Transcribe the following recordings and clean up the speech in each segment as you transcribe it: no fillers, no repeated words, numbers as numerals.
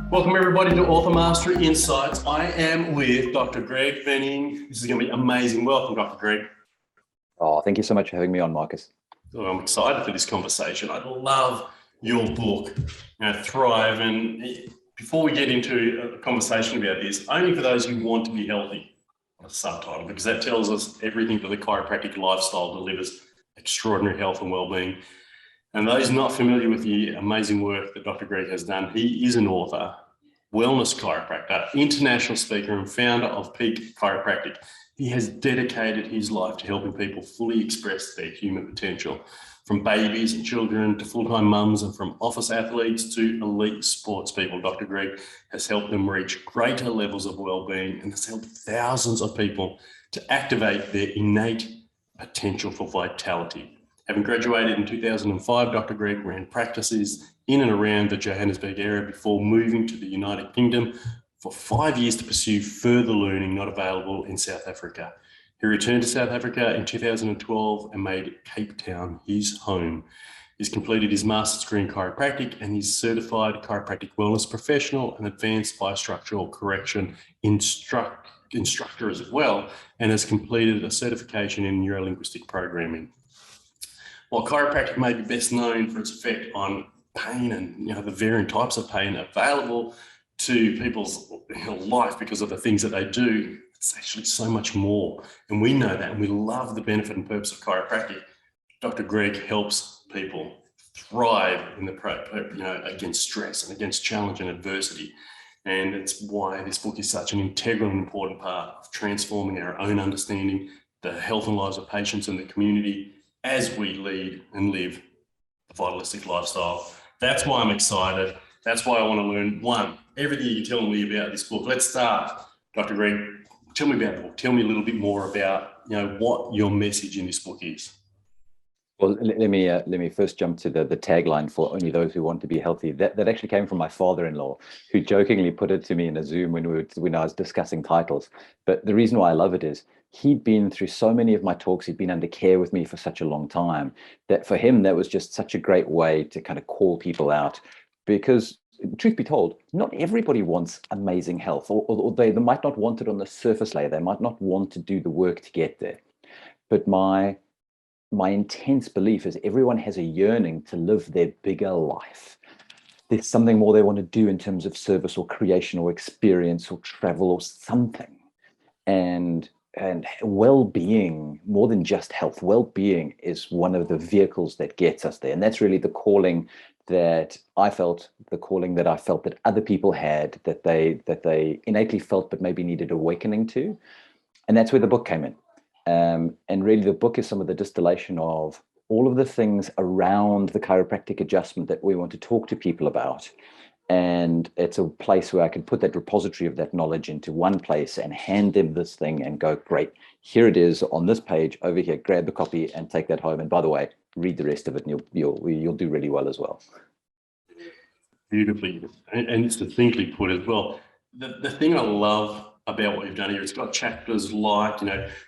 Welcome everybody to Author Mastery Insights. I am with Dr. Greg Venning. This is going to be amazing. Welcome, Dr. Greg. Oh, thank you so much for having me on, Marcus. I'm excited for this conversation. I love your book, Thrive. And before we get into a conversation about this, only for those who want to be healthy, a subtitle, because that tells us everything that the chiropractic lifestyle delivers extraordinary health and well-being. And those not familiar with the amazing work that Dr. Greg has done, he is an author, wellness chiropractor, international speaker, and founder of Peak Chiropractic. He has dedicated his life to helping people fully express their human potential, from babies and children to full-time mums, and from office athletes to elite sports people. Dr. Greg has helped them reach greater levels of well-being and has helped thousands of people to activate their innate potential for vitality. Having graduated in 2005, Dr. Greg ran practices in and around the Johannesburg area before moving to the United Kingdom for 5 years to pursue further learning not available in South Africa. He returned to South Africa in 2012 and made Cape Town his home. He's completed his master's degree in chiropractic and he's certified chiropractic wellness professional and advanced biostructural correction instructor as well, and has completed a certification in neurolinguistic programming. While chiropractic may be best known for its effect on pain and the varying types of pain available to people's life because of the things that they do, it's actually so much more. And we know that, and we love the benefit and purpose of chiropractic. Dr. Greg helps people thrive in the against stress and against challenge and adversity. And it's why this book is such an integral and important part of transforming our own understanding, the health and lives of patients and the community, as we lead and live a vitalistic lifestyle. That's why I'm excited. That's why I want to learn, everything you're telling me about this book. Let's start. Dr. Greg, tell me about the book. Tell me a little bit more about, what your message in this book is. Well, let me first jump to the tagline for only those who want to be healthy. That actually came from my father-in-law, who jokingly put it to me in a Zoom when I was discussing titles. But the reason why I love it is he'd been through so many of my talks. He'd been under care with me for such a long time that for him, that was just such a great way to kind of call people out. Because truth be told, not everybody wants amazing health, or they might not want it on the surface layer. They might not want to do the work to get there. But my intense belief is everyone has a yearning to live their bigger life. There's something more they want to do in terms of service or creation or experience or travel or something. And well-being, more than just health, well-being is one of the vehicles that gets us there. And that's really the calling that I felt, that other people had, that they innately felt but maybe needed awakening to. And that's where the book came in. And really the book is some of the distillation of all of the things around the chiropractic adjustment that we want to talk to people about. And it's a place where I can put that repository of that knowledge into one place and hand them this thing and go, great, here it is on this page over here, grab the copy and take that home. And by the way, read the rest of it and you'll do really well as well. Beautifully, and succinctly put as well. The thing I love about what you've done here, it's got chapters like,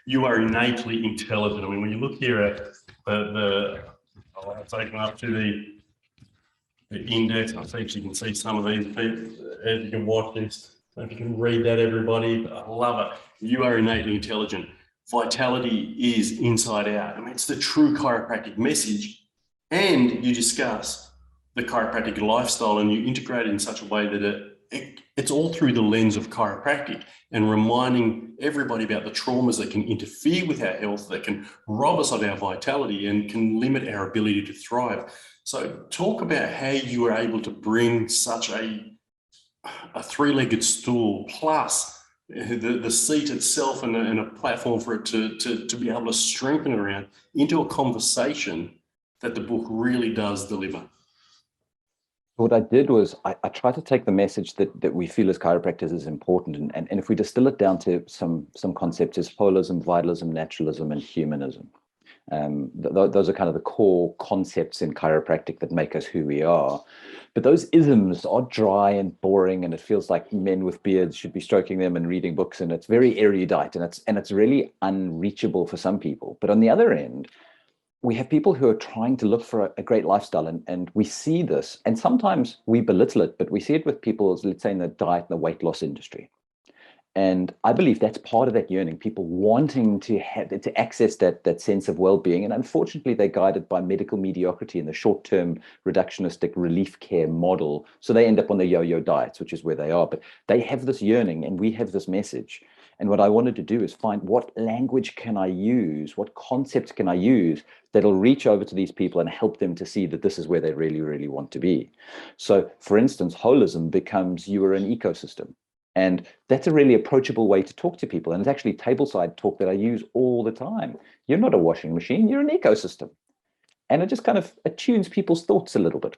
you are innately intelligent. I mean, when you look here at I'll have to take them up to the index. I'll see if you can see some of these, as you can watch this. So if you can read that, everybody, I love it. You are innately intelligent. Vitality is inside out. I mean, it's the true chiropractic message. And you discuss the chiropractic lifestyle and you integrate it in such a way that it's all through the lens of chiropractic and reminding everybody about the traumas that can interfere with our health, that can rob us of our vitality and can limit our ability to thrive. So talk about how you were able to bring such a three-legged stool plus the seat itself and a platform for it to be able to strengthen around into a conversation that the book really does deliver. What I did was I tried to take the message that we feel as chiropractors is important. And if we distill it down to some concepts is holism, vitalism, naturalism, and humanism. Those are kind of the core concepts in chiropractic that make us who we are. But those isms are dry and boring, and it feels like men with beards should be stroking them and reading books, and it's very erudite, and it's really unreachable for some people. But on the other end, we have people who are trying to look for a great lifestyle, and we see this, and sometimes we belittle it, but we see it with people, let's say in the diet and the weight loss industry. And I believe that's part of that yearning, people wanting to have to access that sense of well-being. And unfortunately, they're guided by medical mediocrity and the short-term reductionistic relief care model. So they end up on the yo-yo diets, which is where they are. But they have this yearning, and we have this message. And what I wanted to do is find what language can I use, what concepts can I use that'll reach over to these people and help them to see that this is where they really, really want to be. So, for instance, holism becomes you are an ecosystem. And that's a really approachable way to talk to people. And it's actually tableside talk that I use all the time. You're not a washing machine, you're an ecosystem. And it just kind of attunes people's thoughts a little bit.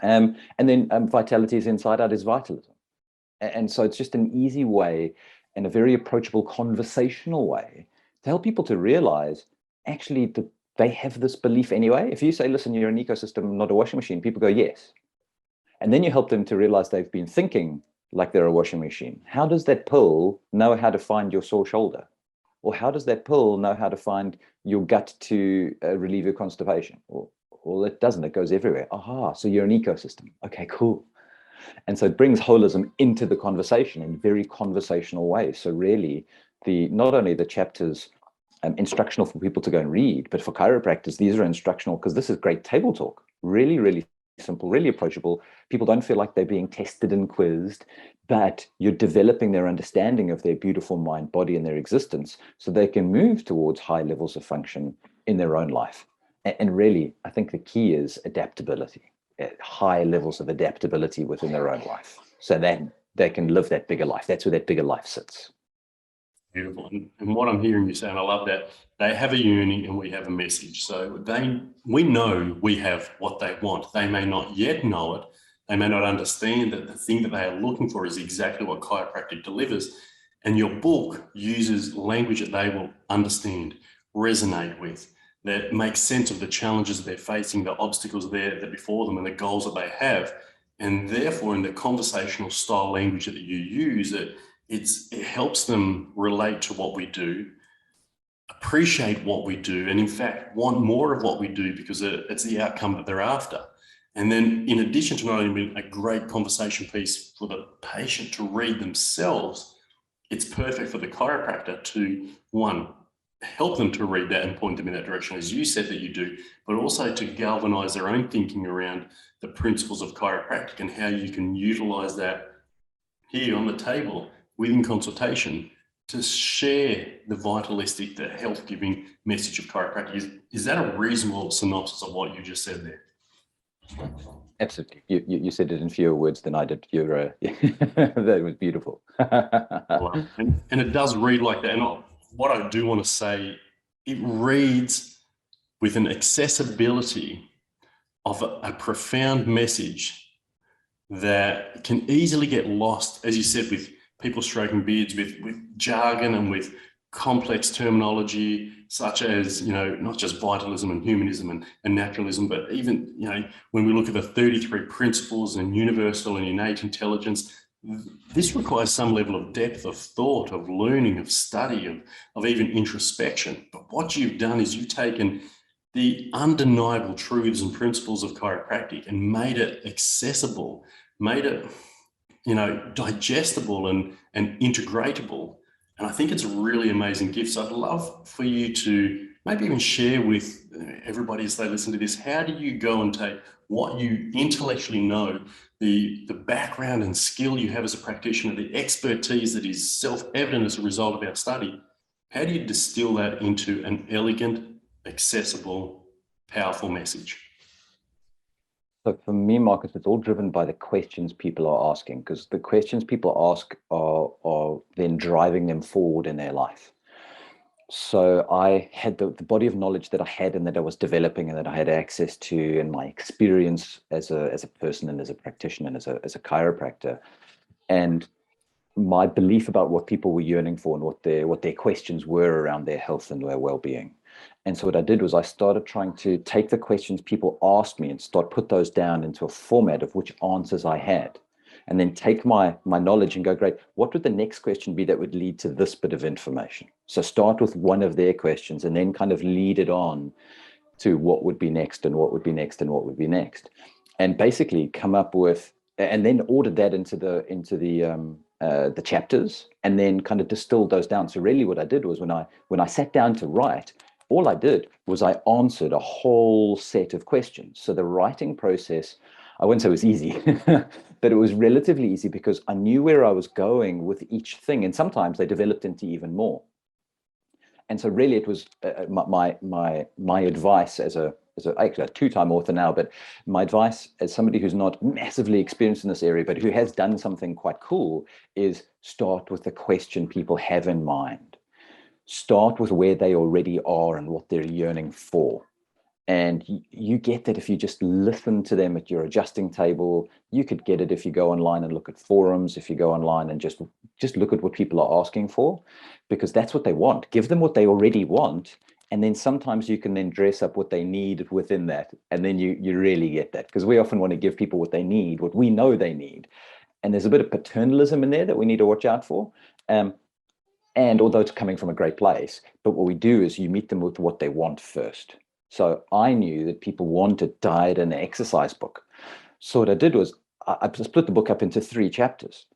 And then vitality is inside out is vitalism. And so it's just an easy way and a very approachable conversational way to help people to realize actually that they have this belief anyway. If you say, listen, you're an ecosystem, not a washing machine, people go, yes. And then you help them to realize they've been thinking like they're a washing machine. How does that pill know how to find your sore shoulder? Or how does that pill know how to find your gut to relieve your constipation? Well, it doesn't, it goes everywhere. Aha, so you're an ecosystem. Okay, cool. And so it brings holism into the conversation in very conversational ways. So really, not only the chapters instructional for people to go and read, but for chiropractors, these are instructional because this is great table talk. Really, really simple, really approachable. People don't feel like they're being tested and quizzed, but you're developing their understanding of their beautiful mind, body, and their existence so they can move towards high levels of function in their own life. And really, I think the key is adaptability, high levels of adaptability within their own life so that they can live that bigger life. That's where that bigger life sits. Beautiful. And what I'm hearing you say, and I love that, they have a yearning and we have a message. So we know we have what they want. They may not yet know it. They may not understand that the thing that they are looking for is exactly what chiropractic delivers. And your book uses language that they will understand, resonate with, that makes sense of the challenges they're facing, the obstacles that are before them, and the goals that they have. And therefore, in the conversational style language that you use, it helps them relate to what we do, appreciate what we do, and in fact, want more of what we do because it's the outcome that they're after. And then in addition to not only being a great conversation piece for the patient to read themselves, it's perfect for the chiropractor to, one, help them to read that and point them in that direction, as you said that you do, but also to galvanize their own thinking around the principles of chiropractic and how you can utilize that here on the table within consultation to share the vitalistic, the health-giving message of chiropractic. Is that a reasonable synopsis of what you just said there? Absolutely. You said it in fewer words than I did. That was beautiful. And it does read like that. And what I do want to say, it reads with an accessibility of a profound message that can easily get lost, as you said, with people stroking beards, with jargon and with complex terminology, such as, not just vitalism and humanism and naturalism, but even, when we look at the 33 principles and universal and innate intelligence, this requires some level of depth of thought, of learning, of study, of even introspection. But what you've done is you've taken the undeniable truths and principles of chiropractic and made it accessible, made it, digestible and integratable. And I think it's a really amazing gift. So I'd love for you to maybe even share with everybody as they listen to this, how do you go and take what you intellectually know, the background and skill you have as a practitioner, the expertise that is self-evident as a result of our study, how do you distill that into an elegant, accessible, powerful message? So for me, Marcus, it's all driven by the questions people are asking, because the questions people ask are then driving them forward in their life. So I had the body of knowledge that I had and that I was developing and that I had access to, and my experience as a person and as a practitioner and as a chiropractor, and my belief about what people were yearning for and what their questions were around their health and their well-being. And so what I did was I started trying to take the questions people asked me and put those down into a format of which answers I had, and then take my knowledge and go, great, what would the next question be that would lead to this bit of information? So start with one of their questions and then kind of lead it on to what would be next and what would be next and what would be next, and basically come up with, and then ordered that into the chapters, and then kind of distilled those down. So really what I did was when I sat down to write, all I did was I answered a whole set of questions. So the writing process, I wouldn't say it was easy, but it was relatively easy because I knew where I was going with each thing. And sometimes they developed into even more. And so really it was my advice as actually a two-time author now, but my advice as somebody who's not massively experienced in this area, but who has done something quite cool, is start with the question people have in mind. Start with where they already are and what they're yearning for. And you get that if you just listen to them at your adjusting table. You could get it if you go online and look at forums, if you go online and just look at what people are asking for, because that's what they want. Give them what they already want. And then sometimes you can then dress up what they need within that. And then you really get that, because we often want to give people what they need, what we know they need. And there's a bit of paternalism in there that we need to watch out for. And although it's coming from a great place, but what we do is you meet them with what they want first. So I knew that people wanted diet and exercise book. So what I did was I split the book up into 3 chapters.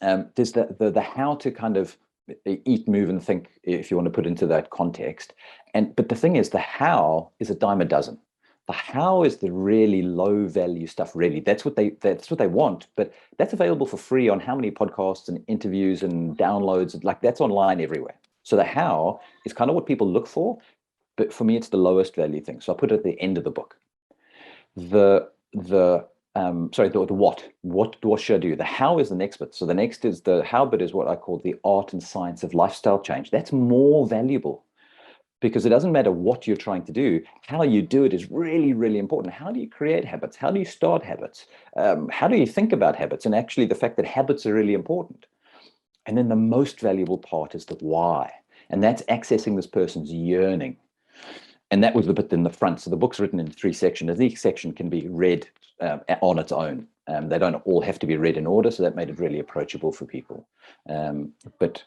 There's the how to kind of eat, move, and think, if you want to put into that context. But the thing is, the how is a dime a dozen. The how is the really low value stuff. Really, that's what they want. But that's available for free on how many podcasts and interviews and downloads. Like, that's online everywhere. So the how is kind of what people look for. But for me, it's the lowest value thing. So I put it at the end of the book. The what. What should I do? The how is the next bit. So the next is the how bit is what I call the art and science of lifestyle change. That's more valuable, because it doesn't matter what you're trying to do. How you do it is really, really important. How do you create habits? How do you start habits? How do you think about habits? And actually the fact that habits are really important. And then the most valuable part is the why. And that's accessing this person's yearning. And that was the bit in the front. So the book's written in 3 sections. And each section can be read on its own. They don't all have to be read in order. So that made it really approachable for people. But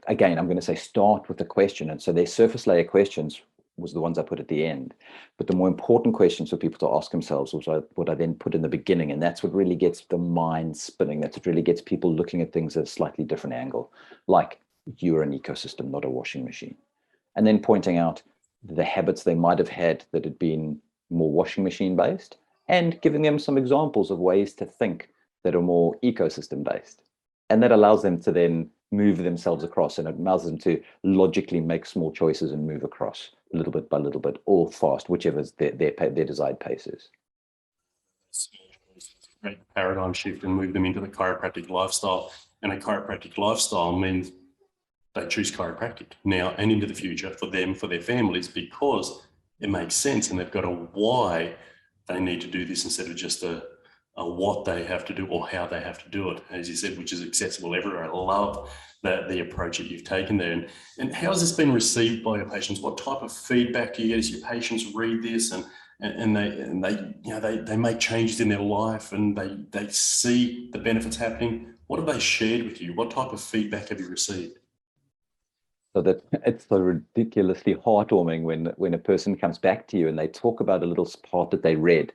again, I'm going to say start with the question. And so their surface layer questions was the ones I put at the end. But the more important questions for people to ask themselves was what I then put in the beginning. And that's what really gets the mind spinning. That's what really gets people looking at things at a slightly different angle. Like, you're an ecosystem, not a washing machine. And then pointing out the habits they might have had that had been more washing machine based, and giving them some examples of ways to think that are more ecosystem based. And that allows them to then move themselves across, and it allows them to logically make small choices and move across little bit by little bit, or fast, whichever their desired pace is. Great paradigm shift, and move them into the chiropractic lifestyle. And a chiropractic lifestyle means they choose chiropractic now and into the future for them, for their families, because it makes sense and they've got a why they need to do this instead of just a what they have to do or how they have to do it, as you said, which is accessible everywhere. I love the approach that you've taken there. And how has this been received by your patients? What type of feedback do you get as your patients read this and they make changes in their life and they see the benefits happening? What have they shared with you? What type of feedback have you received? So that it's so ridiculously heartwarming when a person comes back to you and they talk about a little part that they read,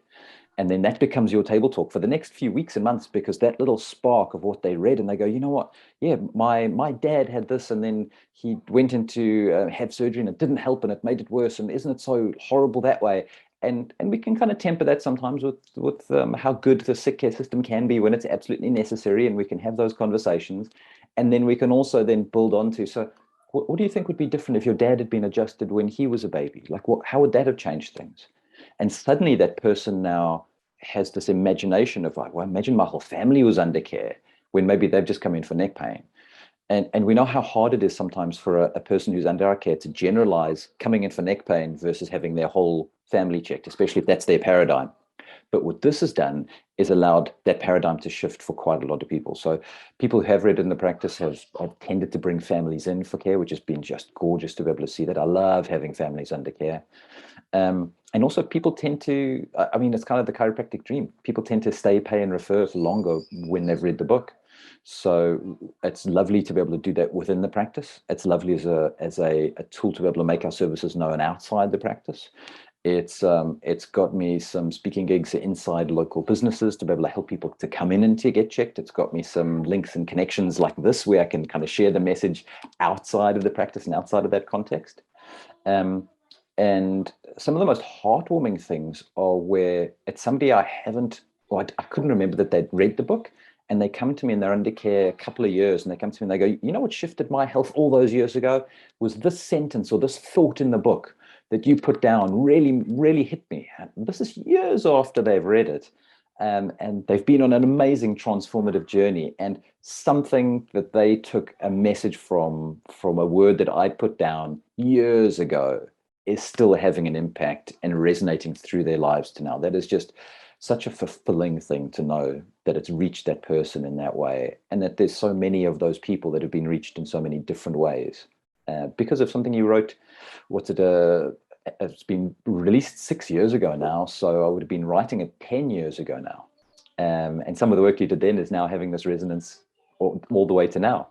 and then that becomes your table talk for the next few weeks and months, because that little spark of what they read, and they go, you know what? Yeah, my dad had this, and then he went into had surgery, and it didn't help, and it made it worse, and isn't it so horrible that way? And we can kind of temper that sometimes with how good the sick care system can be when it's absolutely necessary, and we can have those conversations, and then we can also then build onto. So, what do you think would be different if your dad had been adjusted when he was a baby? Like, how would that have changed things? And suddenly that person now has this imagination of, like, well, imagine my whole family was under care when maybe they've just come in for neck pain. And we know how hard it is sometimes for a person who's under our care to generalize coming in for neck pain versus having their whole family checked, especially if that's their paradigm. But what this has done is allowed that paradigm to shift for quite a lot of people. So people who have read in the practice have tended to bring families in for care, which has been just gorgeous to be able to see that. I love having families under care. And also people tend to, I mean, it's kind of the chiropractic dream. People tend to stay, pay, and refer for longer when they've read the book. So it's lovely to be able to do that within the practice. It's lovely as a tool to be able to make our services known outside the practice. It's got me some speaking gigs inside local businesses to be able to help people to come in and to get checked. It's got me some links and connections like this where I can kind of share the message outside of the practice and outside of that context. And some of the most heartwarming things are where it's somebody I haven't, or I couldn't remember that they'd read the book, and they come to me and they're under care a couple of years, and they come to me and they go, you know what shifted my health all those years ago was this sentence or this thought in the book that you put down really, really hit me. And this is years after they've read it. And they've been on an amazing transformative journey, and something that they took a message from a word that I put down years ago is still having an impact and resonating through their lives to now. That is just such a fulfilling thing to know that it's reached that person in that way, and that there's so many of those people that have been reached in so many different ways because of something you wrote. It's been released 6 years ago now, so I would have been writing it 10 years ago now. And some of the work you did then is now having this resonance all the way to now.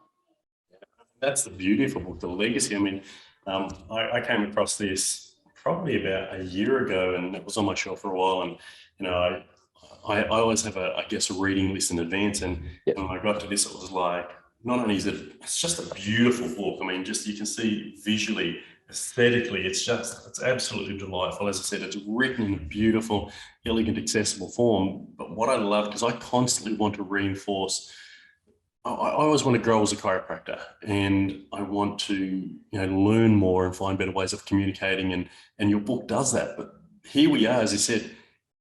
That's the beauty of a book, the legacy. I mean, I came across this probably about a year ago, and it was on my shelf for a while. And I always have a reading list in advance. And when I got to this, it was like, not only is it's just a beautiful book. I mean, just you can see visually, aesthetically, it's absolutely delightful. As I said, it's written in a beautiful, elegant, accessible form. But what I love, because I constantly want to reinforce, I always want to grow as a chiropractor, and I want to learn more and find better ways of communicating, and your book does that. But here we are, as I said,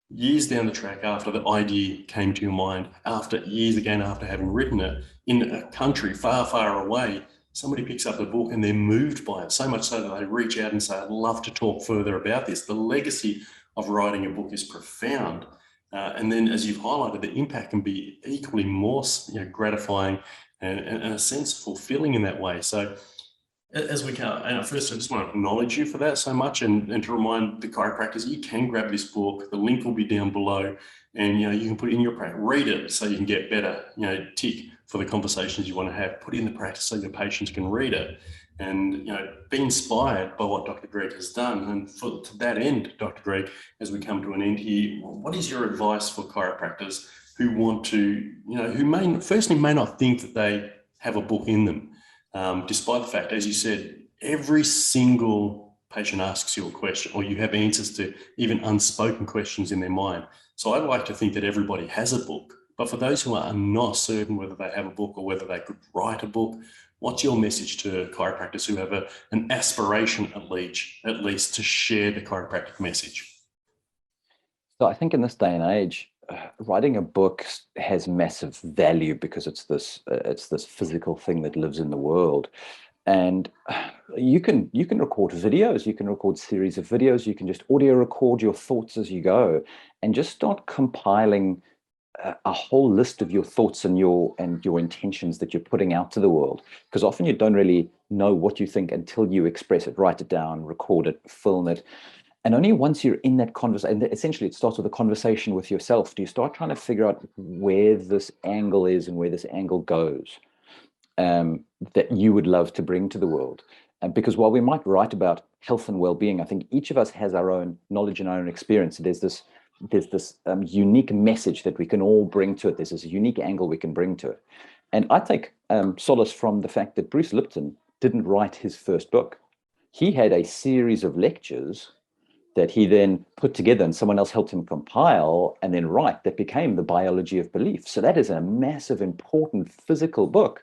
years down the track after the idea came to your mind, after years again after having written it, in a country far, far away, somebody picks up the book and they're moved by it, so much so that they reach out and say, I'd love to talk further about this. The legacy of writing a book is profound. And then, as you've highlighted, the impact can be equally more gratifying and a sense of fulfilling in that way. So as we can, and first I just want to acknowledge you for that so much, and to remind the chiropractors, you can grab this book. The link will be down below, and you can put it in your practice, read it so you can get better, tick for the conversations you want to have, put it in the practice so your patients can read it, and be inspired by what Dr. Greg has done. And to that end, Dr. Greg, as we come to an end here, what is your advice for chiropractors who want to, who may not think that they have a book in them, despite the fact, as you said, every single patient asks you a question, or you have answers to even unspoken questions in their mind. So I'd like to think that everybody has a book. But for those who are not certain whether they have a book or whether they could write a book, what's your message to chiropractors who have an aspiration at least to share the chiropractic message? So I think in this day and age, writing a book has massive value because it's this physical thing that lives in the world. And you can record videos, you can record series of videos, you can just audio record your thoughts as you go, and just start compiling a whole list of your thoughts and your intentions that you're putting out to the world. Because often you don't really know what you think until you express it, write it down, record it, film it. And only once you're in that conversation, and essentially it starts with a conversation with yourself, do you start trying to figure out where this angle is and where this angle goes, that you would love to bring to the world. And because while we might write about health and well-being, I think each of us has our own knowledge and our own experience. There's this unique message that we can all bring to it. There's this unique angle we can bring to it. And I take solace from the fact that Bruce Lipton didn't write his first book. He had a series of lectures that he then put together and someone else helped him compile and then write, that became The Biology of Belief. So that is a massive, important physical book.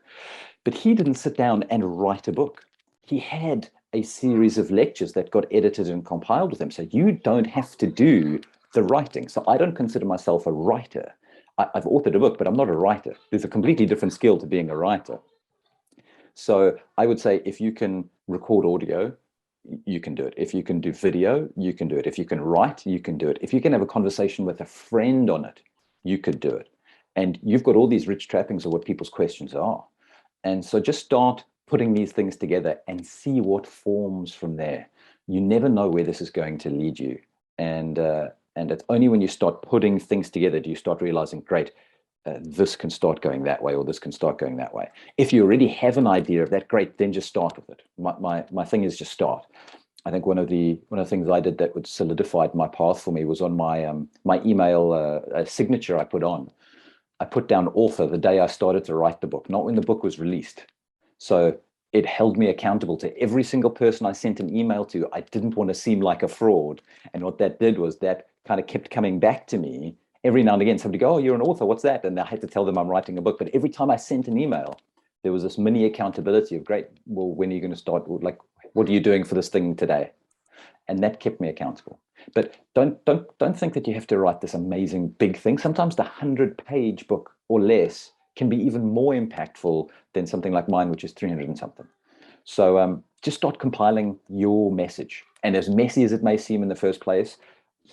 But he didn't sit down and write a book. He had a series of lectures that got edited and compiled with him. So you don't have to do the writing. So I don't consider myself a writer. I've authored a book, but I'm not a writer. There's a completely different skill to being a writer. So I would say if you can record audio, you can do it. If you can do video, you can do it. If you can write, you can do it. If you can have a conversation with a friend on it, you could do it. And you've got all these rich trappings of what people's questions are. And so just start putting these things together and see what forms from there. You never know where this is going to lead you. And it's only when you start putting things together do you start realizing, great, this can start going that way, or this can start going that way. If you already have an idea of that, great, then just start with it. My thing is just start. I think one of the things I did that would solidified my path for me was on my my email signature I put on. I put down author the day I started to write the book, not when the book was released. So it held me accountable to every single person I sent an email to. I didn't want to seem like a fraud. And what that did was that kind of kept coming back to me. Every now and again, somebody go, oh, you're an author, what's that? And I had to tell them I'm writing a book. But every time I sent an email, there was this mini accountability of, great, well, when are you going to start? Like, what are you doing for this thing today? And that kept me accountable. But don't think that you have to write this amazing big thing. Sometimes the 100-page book or less can be even more impactful than something like mine, which is 300 and something. So just start compiling your message. And as messy as it may seem in the first place,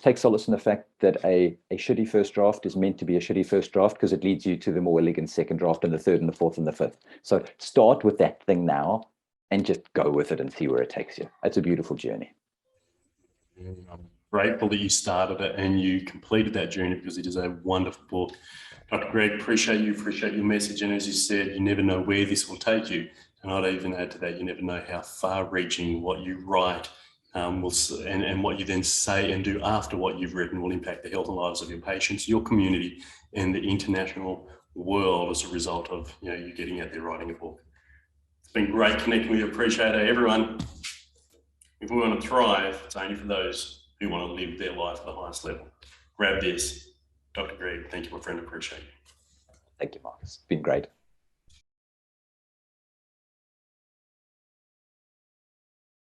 take solace in the fact that a shitty first draft is meant to be a shitty first draft, because it leads you to the more elegant second draft and the third and the fourth and the fifth. So start with that thing now and just go with it and see where it takes you. It's a beautiful journey. I'm grateful that you started it and you completed that journey, because it is a wonderful book. Dr. Greg, appreciate your message. And as you said, you never know where this will take you. And I'd even add to that, you never know how far-reaching what you write and what you then say and do after what you've written will impact the health and lives of your patients, your community, and the international world as a result of you getting out there writing a book. It's been great connecting with you. Appreciate it, everyone. If we want to thrive, it's only for those who want to live their life at the highest level. Grab this. Dr. Greg, thank you, my friend. Appreciate you. Thank you, Marcus. It's been great.